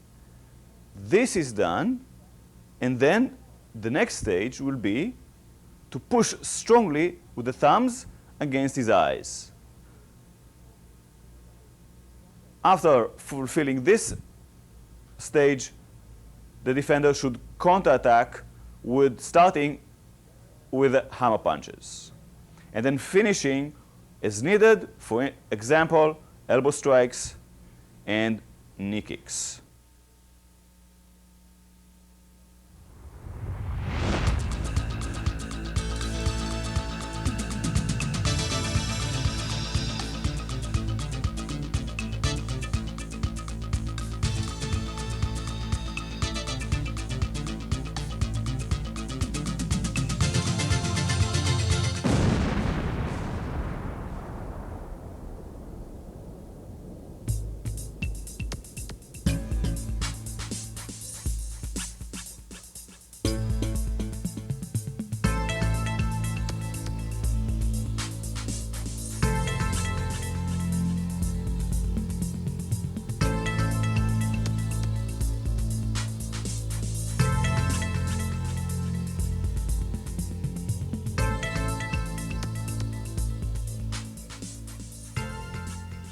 This is done, and then the next stage will be to push strongly with the thumbs against his eyes. After fulfilling this stage, the defender should counterattack starting with hammer punches, and then finishing as needed, for example, elbow strikes and knee kicks.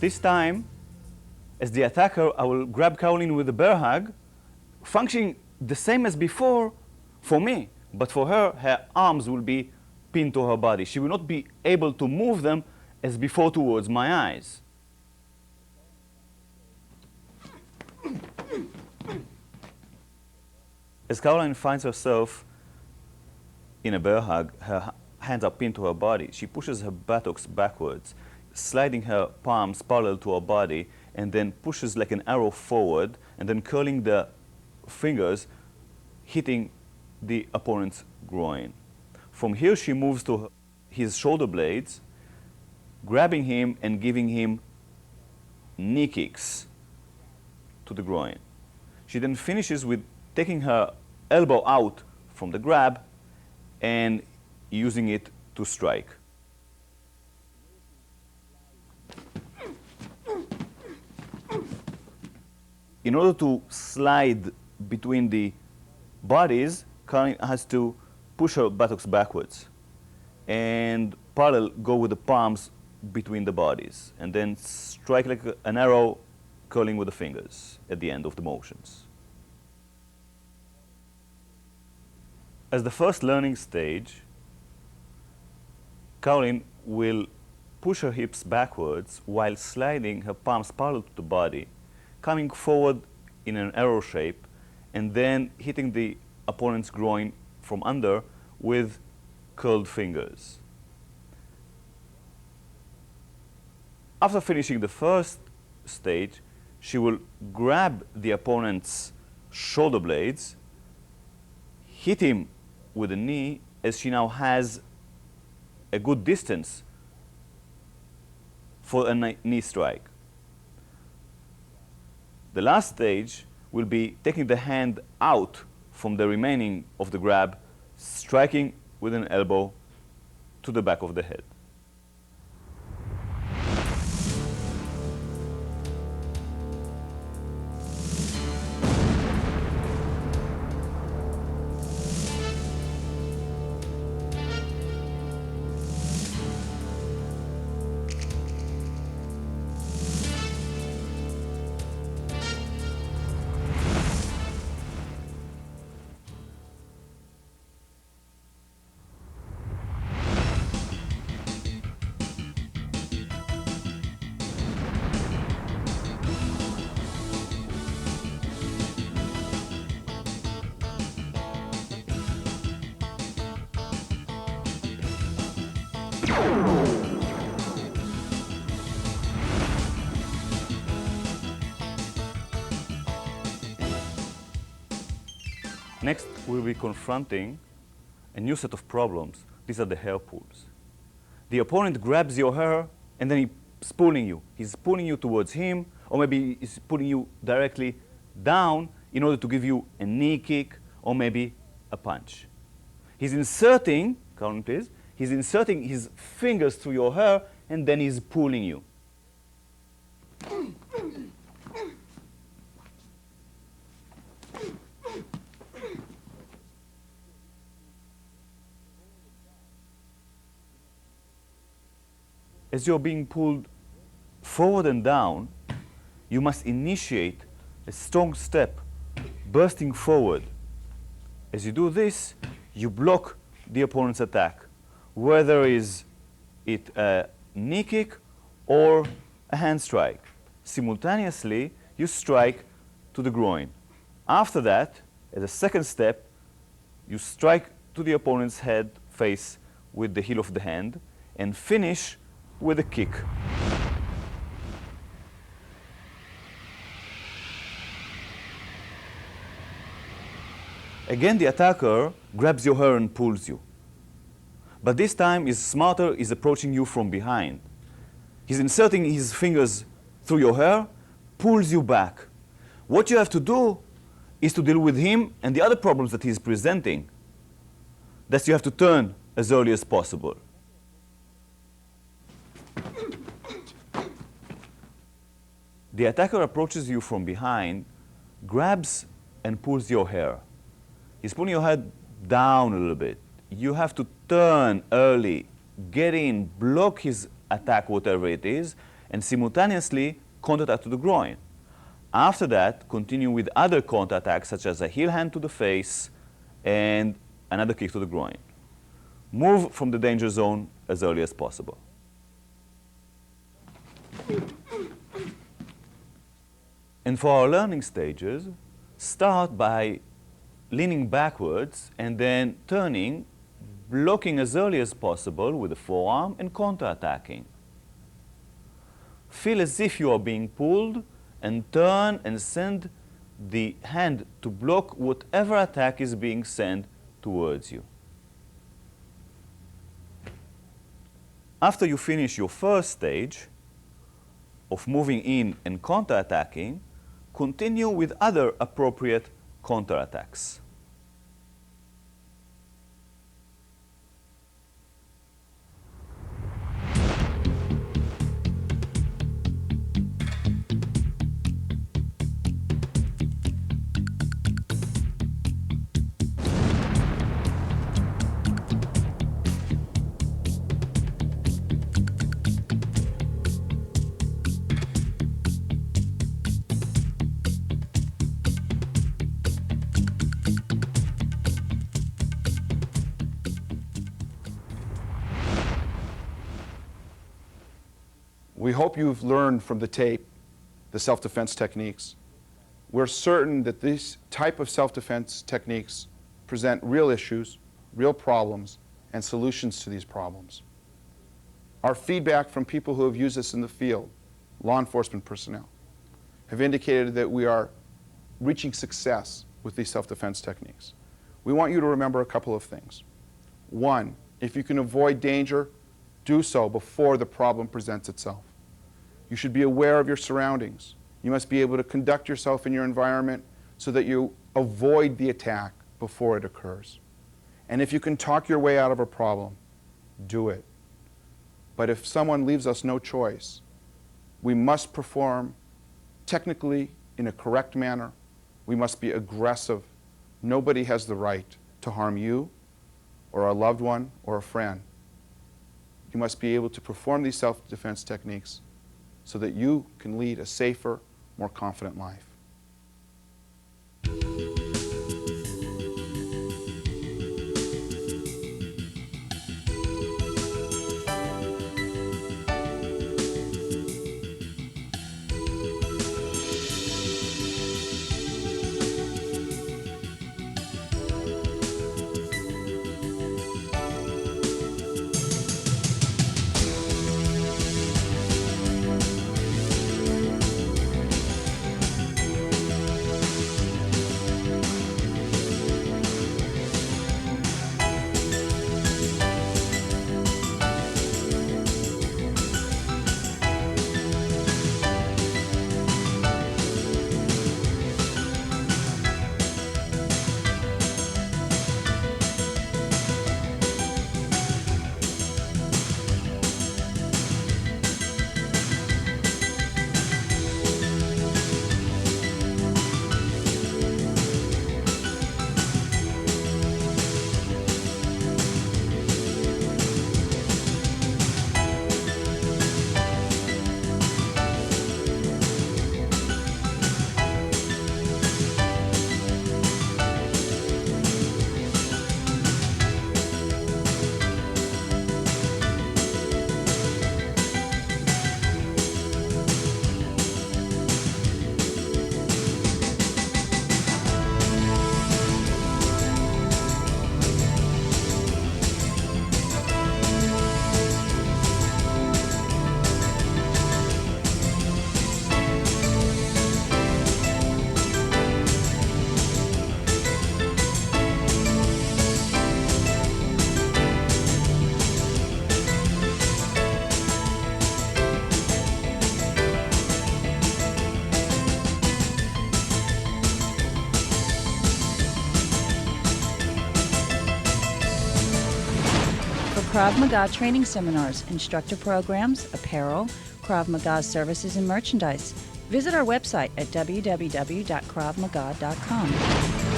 This time, as the attacker, I will grab Caroline with a bear hug, functioning the same as before for me, but for her, her arms will be pinned to her body. She will not be able to move them as before towards my eyes. As Caroline finds herself in a bear hug, her hands are pinned to her body. She pushes her buttocks backwards, sliding her palms parallel to her body, and then pushes like an arrow forward, and then curling the fingers, hitting the opponent's groin. From here, she moves to his shoulder blades, grabbing him and giving him knee kicks to the groin. She then finishes with taking her elbow out from the grab and using it to strike. In order to slide between the bodies, Caroline has to push her buttocks backwards and parallel go with the palms between the bodies, and then strike like an arrow, curling with the fingers at the end of the motions. As the first learning stage, Caroline will push her hips backwards while sliding her palms parallel to the body, coming forward in an arrow shape, and then hitting the opponent's groin from under with curled fingers. After finishing the first stage, she will grab the opponent's shoulder blades, hit him with a knee, as she now has a good distance for a knee strike. The last stage will be taking the hand out from the remaining of the grab, striking with an elbow to the back of the head. Next, we'll be confronting a new set of problems. These are the hair pulls. The opponent grabs your hair and then he pulling you. He's pulling you towards him, or maybe he's pulling you directly down in order to give you a knee kick or maybe a punch. He's inserting, Carolyn please, he's inserting his fingers through your hair and then he's pulling you. As you're being pulled forward and down, you must initiate a strong step, bursting forward. As you do this, you block the opponent's attack, whether is it a knee kick or a hand strike. Simultaneously, you strike to the groin. After that, as a second step, you strike to the opponent's head, face with the heel of the hand, and finish with a kick. Again, the attacker grabs your hair and pulls you. But this time, he's smarter, he's approaching you from behind. He's inserting his fingers through your hair, pulls you back. What you have to do is to deal with him and the other problems that he's presenting. That you have to turn as early as possible. The attacker approaches you from behind, grabs and pulls your hair. He's pulling your head down a little bit. You have to turn early, get in, block his attack, whatever it is, and simultaneously counterattack to the groin. After that, continue with other counterattacks, such as a heel hand to the face and another kick to the groin. Move from the danger zone as early as possible. And for our learning stages, start by leaning backwards and then turning, blocking as early as possible with the forearm and counterattacking. Feel as if you are being pulled and turn and send the hand to block whatever attack is being sent towards you. After you finish your first stage of moving in and counterattacking, continue with other appropriate counterattacks. We hope you've learned from the tape the self-defense techniques. We're certain that these type of self-defense techniques present real issues, real problems, and solutions to these problems. Our feedback from people who have used this in the field, law enforcement personnel, have indicated that we are reaching success with these self-defense techniques. We want you to remember a couple of things. One, if you can avoid danger, do so before the problem presents itself. You should be aware of your surroundings. You must be able to conduct yourself in your environment so that you avoid the attack before it occurs. And if you can talk your way out of a problem, do it. But if someone leaves us no choice, we must perform technically in a correct manner. We must be aggressive. Nobody has the right to harm you or a loved one or a friend. You must be able to perform these self-defense techniques so that you can lead a safer, more confident life. Krav Maga training seminars, instructor programs, apparel, Krav Maga services and merchandise. Visit our website at www.kravmaga.com.